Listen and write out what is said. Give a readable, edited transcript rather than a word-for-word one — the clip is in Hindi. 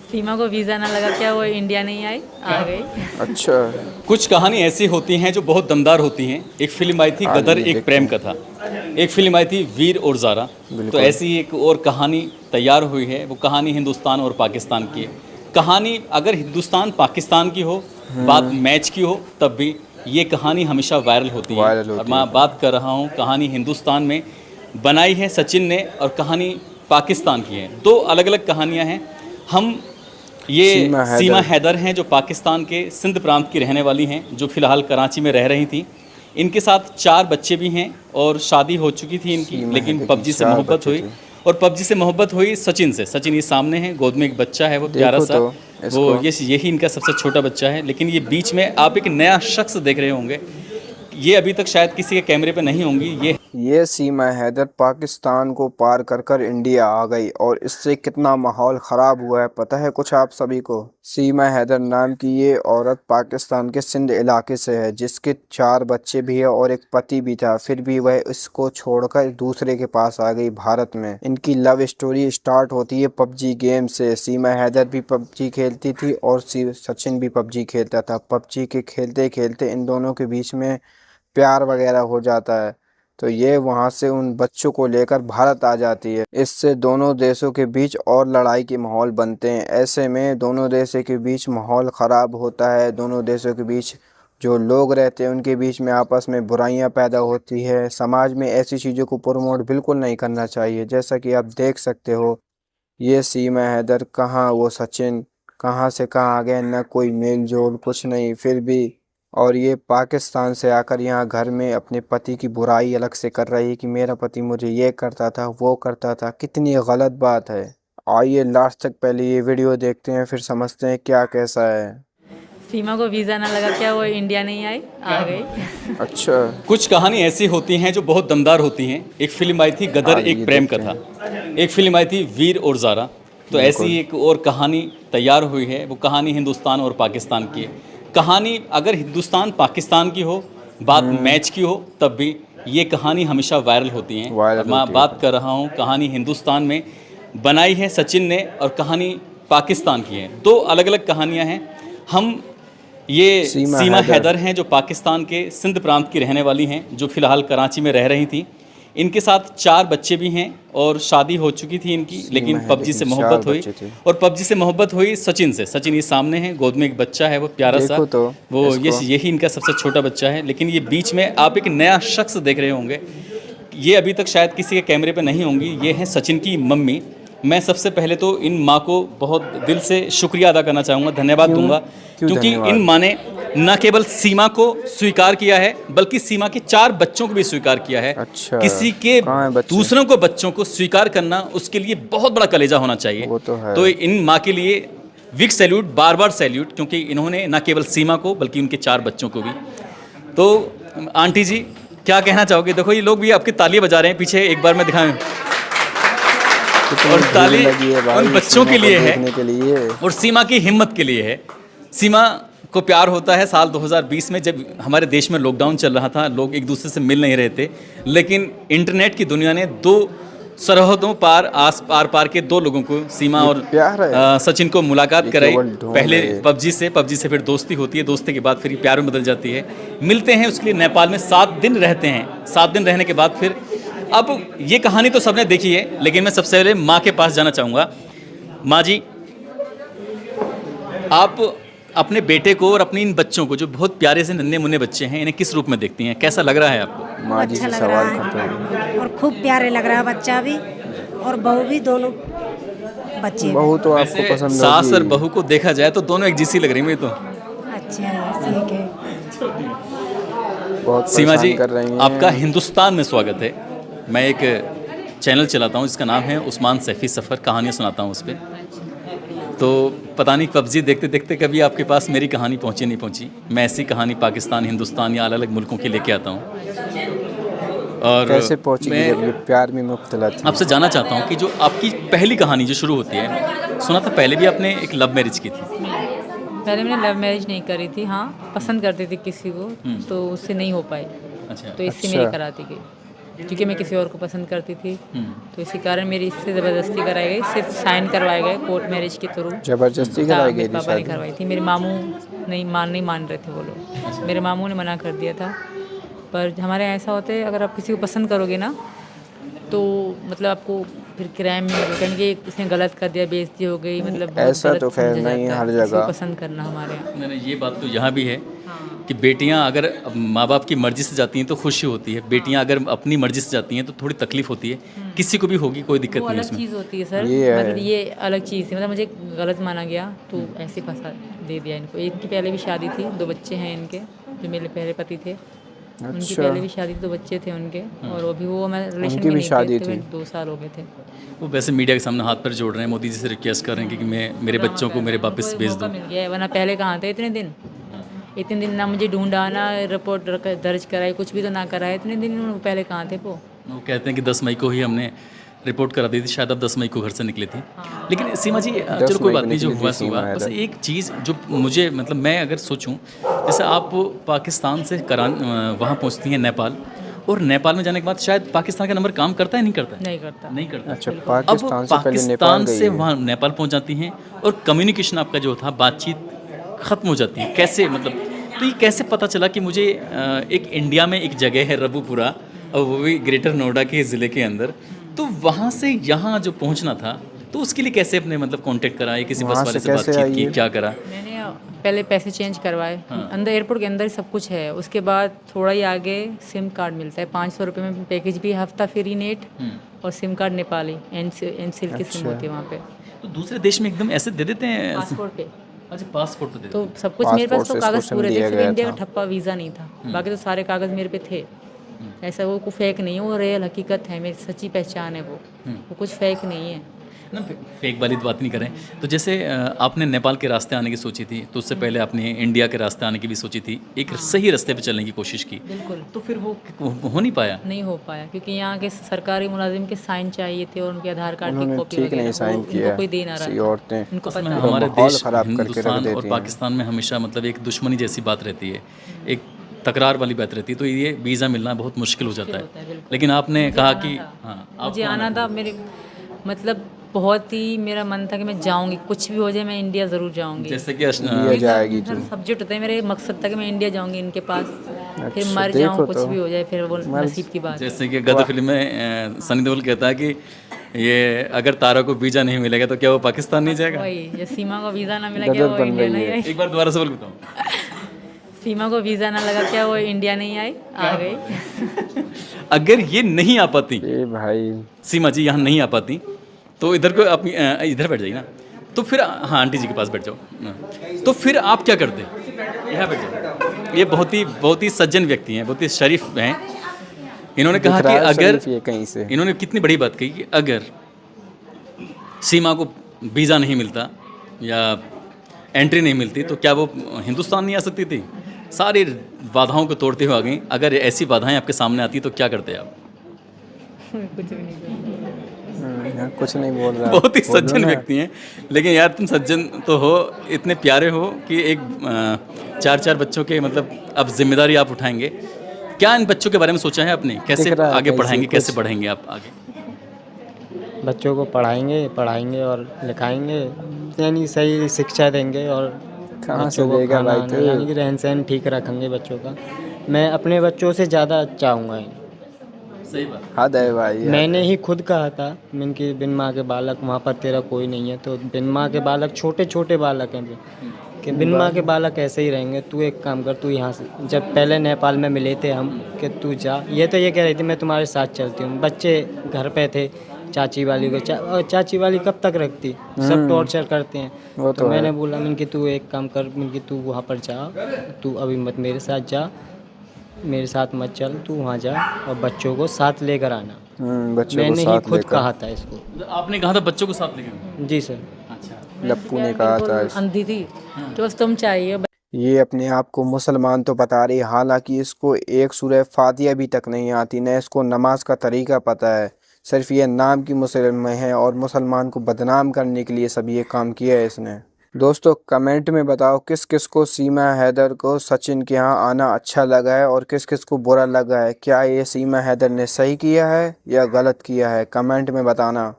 सीमा को वीज़ा ना लगा, क्या वो इंडिया नहीं आई, आ गई। अच्छा। कुछ कहानी ऐसी होती हैं जो बहुत दमदार होती हैं। एक फिल्म आई थी गदर, आइए एक देखते प्रेम हैं। कथा। एक फिल्म आई थी वीर और ज़ारा। तो बिल्कुल। ऐसी ही एक और कहानी तैयार हुई है। वो कहानी हिंदुस्तान और पाकिस्तान की है। कहानी अगर हिंदुस्तान पाकिस्तान की हो, बात मैच की हो, तब भी ये कहानी हमेशा वायरल होती है। वायरल और होती मैं है। बात कर रहा हूँ, कहानी हिंदुस्तान में बनाई है सचिन ने और कहानी पाकिस्तान की है। दो अलग अलग कहानियाँ हैं। हम ये सीमा सीमा हैदर। हैदर हैं जो पाकिस्तान के सिंध प्रांत की रहने वाली हैं, जो फ़िलहाल कराची में रह रही थी। इनके साथ 4 बच्चे भी हैं और शादी हो चुकी थी इनकी, सीमा लेकिन हैदर की पबजी से 4 मोहब्बत बच्चे हुई। थे। और पबजी से मोहब्बत हुई सचिन से। सचिन ये सामने है, गोद में एक बच्चा है, वो प्यारा देखो सा। तो वो इसको। यही इनका सबसे छोटा बच्चा है। लेकिन ये बीच में आप एक नया शख्स देख रहे होंगे। ये अभी तक शायद किसी के कैमरे पे नहीं होंगी। ये सीमा हैदर पाकिस्तान को पार कर कर इंडिया आ गई और इससे कितना माहौल ख़राब हुआ है पता है कुछ आप सभी को। सीमा हैदर नाम की ये औरत पाकिस्तान के सिंध इलाके से है, जिसके 4 बच्चे भी है और एक पति भी था। फिर भी वह इसको छोड़कर दूसरे के पास आ गई भारत में। इनकी लव स्टोरी स्टार्ट होती है पबजी गेम से। सीमा हैदर भी पबजी खेलती थी और सचिन भी पबजी खेलता था। पबजी के खेलते खेलते इन दोनों के बीच में प्यार वगैरह हो जाता है, तो ये वहाँ से उन बच्चों को लेकर भारत आ जाती है। इससे दोनों देशों के बीच और लड़ाई के माहौल बनते हैं। ऐसे में दोनों देशों के बीच माहौल ख़राब होता है। दोनों देशों के बीच जो लोग रहते हैं उनके बीच में आपस में बुराइयां पैदा होती है। समाज में ऐसी चीज़ों को प्रमोट बिल्कुल नहीं करना चाहिए। जैसा कि आप देख सकते हो, ये सीमा हैदर कहाँ, वो सचिन कहाँ से कहाँ आ गए, न कोई मेल जोल कुछ नहीं। फिर भी और ये पाकिस्तान से आकर यहाँ घर में अपने पति की बुराई अलग से कर रही है कि मेरा पति मुझे ये करता था, वो करता था। कितनी गलत बात है। आइए लास्ट तक पहले ये वीडियो देखते हैं, फिर समझते हैं क्या कैसा है। सीमा को वीज़ा ना लगा, क्या वो इंडिया नहीं आई, आ गई। अच्छा। कुछ कहानी ऐसी होती हैं जो बहुत दमदार होती हैं। एक फिल्म आई थी गदर, एक आइए प्रेम देखते कथा। हैं। एक फिल्म आई थी वीर और ज़ारा। तो ऐसी बिल्कुल। ही एक और कहानी तैयार हुई है। वो कहानी हिंदुस्तान और पाकिस्तान की है। कहानी अगर हिंदुस्तान पाकिस्तान की हो, बात मैच की हो, तब भी ये कहानी हमेशा वायरल होती हैं। और वायरल मैं होती है। बात कर रहा हूँ, कहानी हिंदुस्तान में बनाई है सचिन ने और कहानी पाकिस्तान की है। दो अलग अलग कहानियाँ हैं। हम ये सीमा सीमा हैदर। हैदर हैं जो पाकिस्तान के सिंध प्रांत की रहने वाली हैं, जो फ़िलहाल कराची में रह रही थी। इनके साथ 4 बच्चे भी हैं और शादी हो चुकी थी इनकी, सीमा लेकिन हैदर पबजी के से 4 मोहब्बत हुई। बच्चे थे। और पबजी से मोहब्बत हुई सचिन से। सचिन ये सामने है, गोद में एक बच्चा है, वो प्यारा सा। देखो तो वो इसको। यही इनका सबसे छोटा बच्चा है। लेकिन ये बीच में आप एक नया शख्स देख रहे होंगे। ये अभी तक शायद किसी के कैमरे पे नहीं होंगी। ये हैं सचिन की मम्मी। मैं सबसे पहले तो इन माँ को बहुत दिल से शुक्रिया अदा करना चाहूँगा, धन्यवाद क्यों? दूंगा। क्यों क्योंकि इन धन्यवाद? माँ ने न केवल सीमा को स्वीकार किया है, बल्कि सीमा के 4 बच्चों को भी स्वीकार किया है। अच्छा। किसी के कहाँ है बच्चे? दूसरों को बच्चों को स्वीकार करना, उसके लिए बहुत बड़ा कलेजा होना चाहिए। वो तो है। तो इन माँ के लिए बिग सैल्यूट, बार बार सैल्यूट, क्योंकि इन्होंने न केवल सीमा को बल्कि उनके 4 बच्चों को भी। तो आंटी जी क्या कहना चाहोगे? देखो ये लोग भी आपकी तालियां बजा रहे हैं पीछे, एक बार मैं दिखाऊं। कितनी और भीड़ ताली लगी है भाई उन बच्चों सीमा के को लिए है देखने के लिए। और सीमा की हिम्मत के लिए है। सीमा को प्यार होता है साल 2020 में, जब हमारे देश में लॉकडाउन चल रहा था, लोग एक दूसरे से मिल नहीं रहे थे। लेकिन इंटरनेट की दुनिया ने 2 सरहदों पार पार के 2 लोगों को, सीमा ये और प्यार है। सचिन को मुलाकात ये कराई। केवल ढोंग पहले है। पबजी से फिर दोस्ती होती है, दोस्ती के बाद फिर ये प्यार में बदल जाती है। मिलते हैं, उसके लिए नेपाल में 7 दिन रहते हैं। 7 दिन रहने के बाद फिर, अब ये कहानी तो सबने देखी है, लेकिन मैं सबसे पहले माँ के पास जाना चाहूँगा। माँ जी, आप अपने बेटे को और अपने इन बच्चों को, जो बहुत प्यारे से नन्हे मुन्ने बच्चे हैं, इन्हें किस रूप में देखती हैं? कैसा लग रहा है आपको? माँ जी अच्छा से लग सवाल रहा करते हैं। है और खूब प्यारे लग रहा है बच्चा भी और बहू भी, दोनों बच्चे भी। बहू तो आपको वैसे पसंद सास और होगी। बहू को देखा जाए तो दोनों एक जैसी लग रही है मुझे तो। अच्छा है, ठीक है। बहुत सीमा जी, परेशान कर रही हैं। आपका हिंदुस्तान में स्वागत है। मैं एक चैनल चलाता हूँ जिसका नाम है उस्मान सैफी सफ़र, कहानियाँ सुनाता हूँ उस पर। तो पता नहीं पबजी देखते देखते कभी आपके पास मेरी कहानी पहुँची नहीं पहुँची। मैं ऐसी कहानी पाकिस्तान, हिंदुस्तान या अलग अलग मुल्कों की लेके आता हूँ। और कैसे पहुंचेगी जब ये मैं प्यार में मुब्तला थी? आपसे जानना चाहता हूँ कि जो आपकी पहली कहानी जो शुरू होती है, सुना था पहले भी आपने एक लव मैरिज की थी। पहले मैंने लव मैरिज नहीं करी थी, हाँ पसंद करती थी किसी को, तो उससे नहीं हो पाई, अच्छा। तो इससे अच्छा। मेरी कराती गई। क्योंकि मैं किसी और को पसंद करती थी, तो इसी कारण मेरी इससे ज़बरदस्ती कराई गई, सिर्फ साइन करवाए गए कोर्ट मैरिज के थ्रू। जबरदस्ती हाँ, कराई मेरे गई थी पापा ने शादी? करवाई थी, मेरे मामू नहीं मान रहे थे वो लोग, मेरे मामू ने मना कर दिया था। पर हमारे यहाँ ऐसा होता है, अगर आप किसी को पसंद करोगे ना तो मतलब आपको फिर किराए में कहेंगे कि इसने गलत कर दिया, बेइज्जती हो गई, मतलब बहुत ऐसा गलत तो खैर समझा नहीं है जाता हर किसी को जगह। पसंद करना हमारे यहाँ। नहीं, ये बात तो यहाँ भी है कि बेटियां अगर माँ बाप की मर्ज़ी से जाती हैं तो खुशी होती है, बेटियां अगर अपनी मर्ज़ी से जाती हैं तो थोड़ी तकलीफ़ होती है, किसी को भी होगी, कोई दिक्कत वो नहीं है अलग उसमें। चीज़ होती है सर, ये है। मतलब ये अलग चीज़ थी, मतलब मुझे गलत माना गया तो ऐसे फंसा दे दिया इनको। इनकी पहले भी शादी थी, 2 बच्चे हैं इनके, जो मेरे पहले पति थे उनकी अच्छा। पहले भी शादी थी, 2 बच्चे थे उनके, और अभी वो मैं रिलेशन उनकी में भी नहीं शादी थे, थी? 2 साल हो गए थे। वो वैसे मीडिया के सामने हाथ पर जोड़ रहे हैं, मोदी जी से रिक्वेस्ट कर रहे हैं कि मेरे बच्चों को मेरे वापस उनको भेज मौका दो। मिल गया है, वरना पहले कहाँ थे इतने दिन ना मुझे ढूंढा, ना रिपोर्ट दर्ज कराई, कुछ भी तो ना कराए, इतने दिन उनको पहले कहाँ थे वो। वो कहते हैं कि 10 मई को ही हमने रिपोर्ट करा दी थी, शायद अब 10 मई को घर से निकले थे। लेकिन सीमा जी, चलो कोई मई बात को नहीं, जो निकली थी हुआ सो हुआ। सीमा बस हैदर। एक चीज़ जो मुझे, मतलब मैं अगर सोचूं, जैसे आप पाकिस्तान से वहाँ पहुँचती हैं नेपाल, और नेपाल में जाने के बाद शायद पाकिस्तान का नंबर काम करता है, नहीं करता है? नहीं करता। नहीं करता। अच्छा, अब पाकिस्तान से पहले नेपाल पाकिस्तान गई से है। वहाँ नेपाल पहुँच जाती हैं और कम्युनिकेशन आपका जो था, बातचीत ख़त्म हो जाती है, कैसे, मतलब तो ये कैसे पता चला कि मुझे एक इंडिया में एक जगह है रबुपुरा, और वो भी ग्रेटर नोएडा के ज़िले के अंदर, तो वहाँ से यहाँ जो पहुँचना था, तो उसके लिए कैसे अपने मतलब कांटेक्ट करा, या किसी बस वहाँ वाले से से कैसे बातचीत आई की, ये? क्या करा? मैंने पहले पैसे चेंज करवाए, अंदर एयरपोर्ट के अंदर ही सब कुछ है, उसके बाद थोड़ा ही आगे सिम कार्ड मिलता है, 500 रुपये में पैकेज भी, हफ्ता फ्री नेट, और सिम कार्ड नेपाली एनसिल की सिम होती है वहाँ पे, तो दूसरे देश में एकदम ऐसे दे देते हैं? पासपोर्ट पे। अच्छा, पासपोर्ट तो दे तो सब कुछ मेरे पास पासपोर्ट तो से कागज़ इसको पूरे थे, दिया सिर्फ गया इंडिया था। का ठप्पा वीज़ा नहीं था, बाकी तो सारे कागज़ मेरे पे थे। ऐसा वो को फेक नहीं है, वो रियल हकीकत है, मेरी सच्ची पहचान है वो कुछ फेक नहीं है। ना, फेक वाली बात नहीं करें। तो जैसे आपने नेपाल के रास्ते आने की सोची थी, तो उससे पहले आपने इंडिया के रास्ते आने की भी सोची थी, एक सही रास्ते पे चलने की कोशिश की, बिल्कुल तो फिर वो हो नहीं पाया? नहीं हो पाया, क्योंकि यहाँ के सरकारी मुलाजिम के साइन चाहिए थे, और उनके आधार कार्ड की उन्होंने कॉपी ठीक वगैरह, नहीं वो साइन किया। इनको कोई दे ना ऐसी रहा था। औरतें इनको असल पता में नहीं। हमारे माहौल देश खराब करके रख हिंदुस्तान देती और हैं। पाकिस्तान में हमेशा मतलब एक दुश्मनी जैसी बात रहती है, एक तकरार वाली बात रहती है, तो ये वीज़ा मिलना बहुत मुश्किल हो जाता होता है, है। बिल्कुल। लेकिन आपने कहा कि हाँ, मुझे आपको आना था, मेरे मतलब बहुत ही मेरा मन था कि मैं जाऊंगी, कुछ भी हो जाए मैं इंडिया ज़रूर जाऊंगी। जैसे कि इंडिया जाएगी तू? सब्जेक्ट होता है, मेरे मकसद था कि मैं इंडिया जाऊंगी इनके पास, फिर अच्छा, मर देखो जाऊं, कुछ तो। भी हो जाए, फिर वो नसीब की बात है। जैसे कि गदर फिल्म में सनी देओल कहता है कि ये अगर तारा को वीज़ा नहीं मिलेगा तो क्या वो पाकिस्तान नहीं जाएगा? वही, ये सीमा को वीज़ा ना मिला, क्या गदर वो बन इंडिया रही नहीं है। आई? एक बार दोबारा से बोल बताऊँ। सीमा को वीज़ा ना लगा, क्या वो इंडिया नहीं आई, आ गई। अगर ये नहीं आ पाती, ए भाई, सीमा जी यहाँ नहीं आ पाती, तो इधर को आप इधर बैठ जाइए ना, तो फिर हाँ आंटी जी के पास बैठ जाओ, तो फिर आप क्या करते? यहाँ बैठ जाओ। ये बहुत ही सज्जन व्यक्ति हैं, बहुत ही शरीफ हैं। इन्होंने कहा दिख कि रहा है अगर शरीफ ये कहीं से। इन्होंने कितनी बड़ी बात कही कि अगर सीमा को वीज़ा नहीं मिलता या एंट्री नहीं मिलती तो क्या वो हिंदुस्तान नहीं आ सकती थी? सारी बाधाओं को तोड़ते हुए आ गई। अगर ऐसी बाधाएं आपके सामने आती तो क्या करते आप? कुछ भी नहीं। यहाँ कुछ नहीं बोल रहा। बहुत ही बोलो सज्जन ना। व्यक्ति हैं, लेकिन यार तुम सज्जन तो हो, इतने प्यारे हो कि एक 4 बच्चों के मतलब अब जिम्मेदारी आप उठाएंगे। क्या इन बच्चों के बारे में सोचा है आपने? कैसे दिख रहा है आगे कैसे पढ़ाएंगे, कैसे कुछ। बढ़ेंगे आप आगे? बच्चों को पढ़ाएंगे और लिखाएंगे, यानी सही शिक्षा देंगे, और कहाँ से बच्चों को देगा खाना भाई आना, तू? यानी कि रहन सहन ठीक रखेंगे बच्चों का। मैं अपने बच्चों से ज़्यादा चाहूँगा। सही बात। हद है भाई यार। मैंने ही खुद कहा था मैंने कि बिन माँ के बालक वहाँ पर तेरा कोई नहीं है, तो बिन माँ के बालक छोटे छोटे बालक हैं कि बिन माँ के बालक ऐसे ही रहेंगे। तू एक काम कर, तू यहाँ से, जब पहले नेपाल में मिले थे हम, कि तू जा, ये तो ये कह रही थी मैं तुम्हारे साथ चलती हूँ। बच्चे घर पे थे, चाची वाली को और चाची वाली कब तक रखती, सब टॉर्चर करते हैं। वो तो तो मैंने है। बोला मैंने कि तू एक काम कर, मैंने कि तू वहाँ पर जा, तू अभी मत मेरे साथ जा, मेरे साथ मत चल, तू वहाँ जा और बच्चों को साथ लेकर आना। बच्चों को मैंने ही साथ खुद लेकर। कहा था इसको। आपने कहा था बच्चों को साथ लेकर? जी सर। अच्छा। लप्पू ने कहा था। अंधी थी, तो बस तुम चाहिए। ये अपने आप को मुसलमान तो बता रही, हालांकि इसको एक सूरह फातिहा भी तक नहीं आती, न इसको नमाज का तरीका पता है। सिर्फ ये नाम की मुसलमान है और मुसलमान को बदनाम करने के लिए सब ये काम किया है इसने। दोस्तों कमेंट में बताओ किस किस को सीमा हैदर को सचिन के यहाँ आना अच्छा लगा है और किस किस को बुरा लगा है। क्या ये सीमा हैदर ने सही किया है या गलत किया है, कमेंट में बताना।